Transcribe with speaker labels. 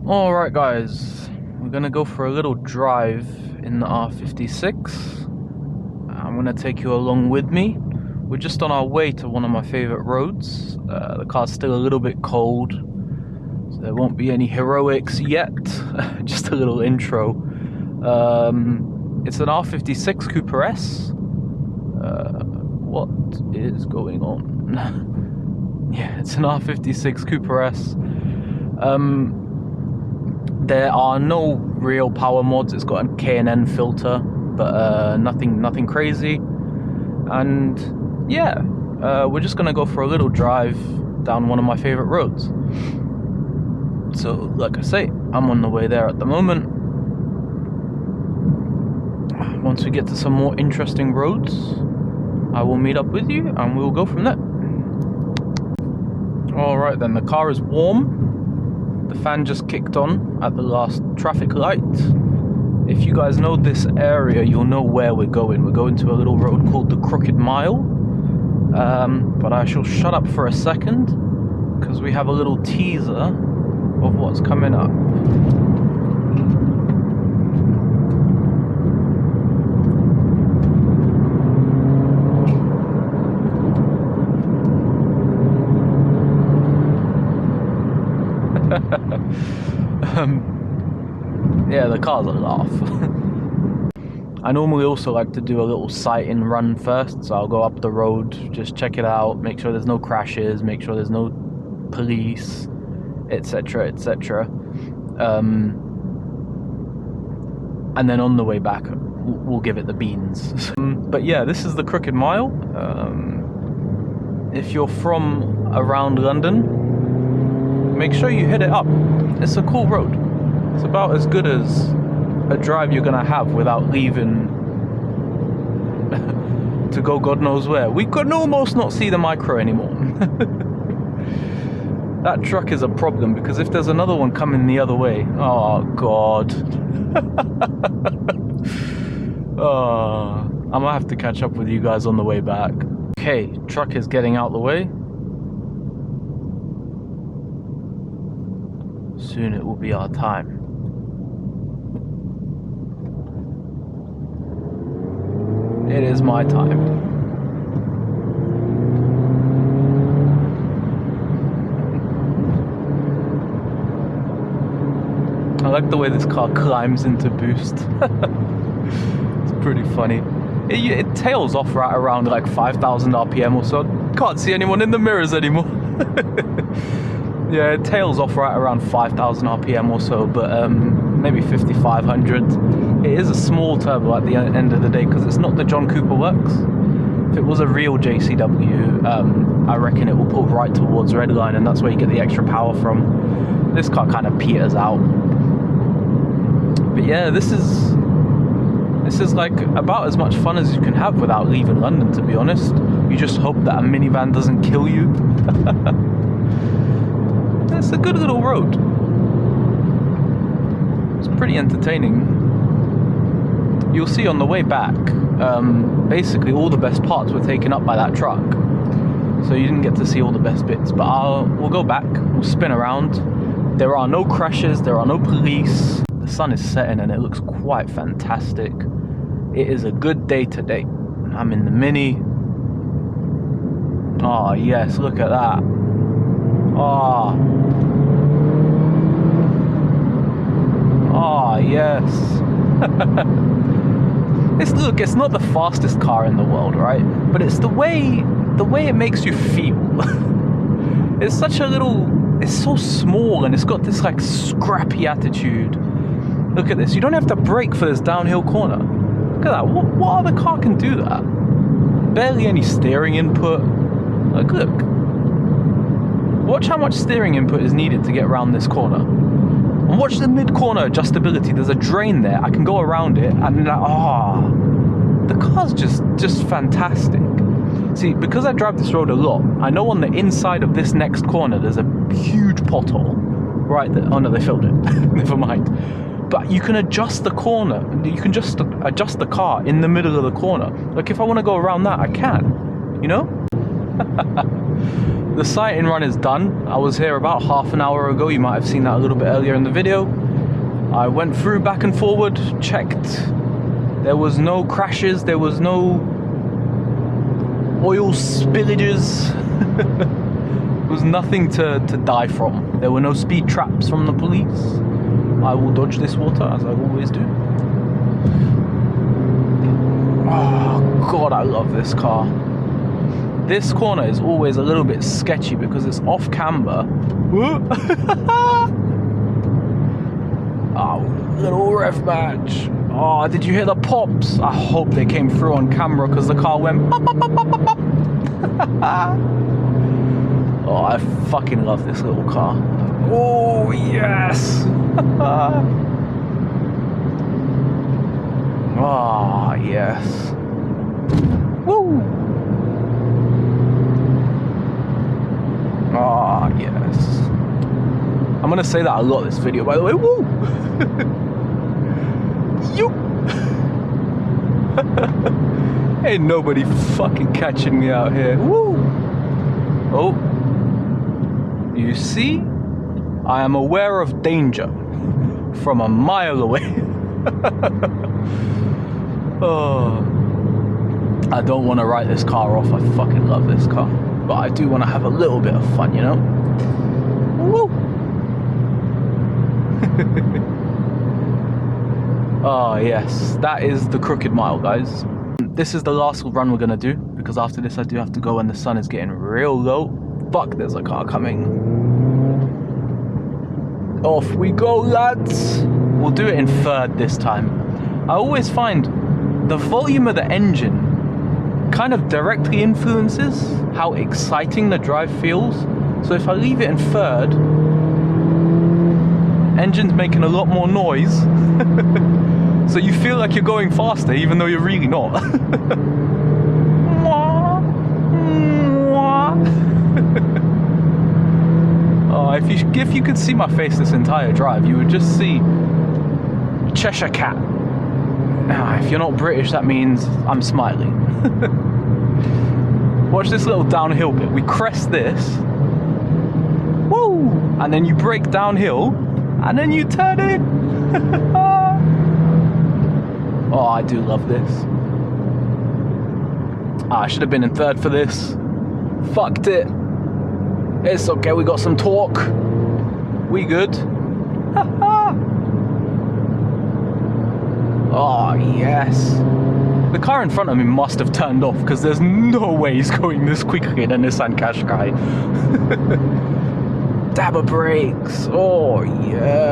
Speaker 1: Alright guys, we're gonna go for a little drive in the R56. I'm gonna take you along with me. We're just on our way to one of my favorite roads. The car's still a little bit cold, so there won't be any heroics yet. Just a little intro. It's an R56 Cooper S. What is going on? Yeah, it's an R56 Cooper S. There are no real power mods. It's got a K&N filter, but nothing crazy. And yeah, we're just gonna go for a little drive down one of my favorite roads. So, like I say, I'm on the way there at the moment. Once we get to some more interesting roads, I will meet up with you and we'll go from there. Alright then, the car is warm. The fan just kicked on at the last traffic light. If you guys know this area, you'll know where we're going. We're going to a little road called the Crooked Mile. But I shall shut up for a second, because we have a little teaser of what's coming up. Yeah, the car's a laugh. I normally also like to do a little sight-in run first, so I'll go up the road, just check it out, make sure there's no crashes, make sure there's no police, etc, etc. And then on the way back, we'll give it the beans. But yeah, this is the Crooked Mile. If you're from around London, make sure you hit it up. It's a cool road. It's about as good as a drive you're gonna have without leaving to go God knows where. We could almost not see the micro anymore. That truck is a problem, because if there's another one coming the other way, oh god. Oh, I'm gonna have to catch up with you guys on the way back. Okay, truck is getting out the way. Soon it will be our time. It is my time. I like the way this car climbs into boost. It's pretty funny. It tails off right around like 5,000 RPM or so. Can't see anyone in the mirrors anymore. Yeah, it tails off right around 5,000 RPM or so, but maybe 5,500. It is a small turbo at the end of the day, because it's not the John Cooper works. If it was a real JCW, I reckon it will pull right towards redline, and that's where you get the extra power from. This car kind of peters out. But yeah, this is like about as much fun as you can have without leaving London, to be honest. You just hope that a minivan doesn't kill you. It's a good little road. It's pretty entertaining. You'll see on the way back, basically all the best parts were taken up by that truck. So you didn't get to see all the best bits, but we'll go back, we'll spin around. There are no crashes, there are no police. The sun is setting and it looks quite fantastic. It is a good day today. I'm in the Mini. Oh yes, look at that. Oh. Oh yes. It's not the fastest car in the world, right? But it's the way it makes you feel. It's such a little, it's so small, and it's got this like scrappy attitude. Look at this. You don't have to brake for this downhill corner. Look at that. What other car can do that? Barely any steering input. Like, look. Watch how much steering input is needed to get around this corner. And watch the mid-corner adjustability. There's a drain there. I can go around it, and the car's just fantastic. See, because I drive this road a lot, I know on the inside of this next corner there's a huge pothole. Right there. Oh no, they filled it. Never mind. But you can adjust the corner. You can just adjust the car in the middle of the corner. Like if I want to go around that, I can. You know? the sighting run is done. I was here about half an hour ago. You might have seen that a little bit earlier in the video. I went through back and forward, checked. There was no crashes, there was no oil spillages. There was nothing to die from. There were no speed traps from the police. I will dodge this water, as I always do. Oh God, I love this car. This corner is always a little bit sketchy because it's off camber. Oh, little rev match. Oh, did you hear the pops? I hope they came through on camera because the car went pop, pop, pop, pop, pop, pop. Oh, I fucking love this little car. Oh, yes. Oh, yes. Woo. Oh, yes. I'm gonna say that a lot this video, by the way. Woo! You. Ain't nobody fucking catching me out here. Woo! Oh. You see? I am aware of danger from a mile away. Oh. I don't want to write this car off. I fucking love this car. But I do want to have a little bit of fun, you know? Woo! Oh, yes. That is the Crooked Mile, guys. This is the last run we're going to do, because after this I do have to go when the sun is getting real low. Fuck, there's a car coming. Off we go, lads. We'll do it in third this time. I always find the volume of the engine kind of directly influences how exciting the drive feels. So if I leave it in third, engine's making a lot more noise. So you feel like you're going faster even though you're really not. Oh, if you could see my face this entire drive, you would just see Cheshire Cat. If you're not British, that means I'm smiling. Watch this little downhill bit. We crest this. Woo! And then you brake downhill. And then you turn in. Oh, I do love this. I should have been in third for this. Fucked it. It's okay, we got some torque. We good. Oh, yes. The car in front of me must have turned off because there's no way he's going this quickly in a Nissan Qashqai. Dabber brakes. Oh, yeah.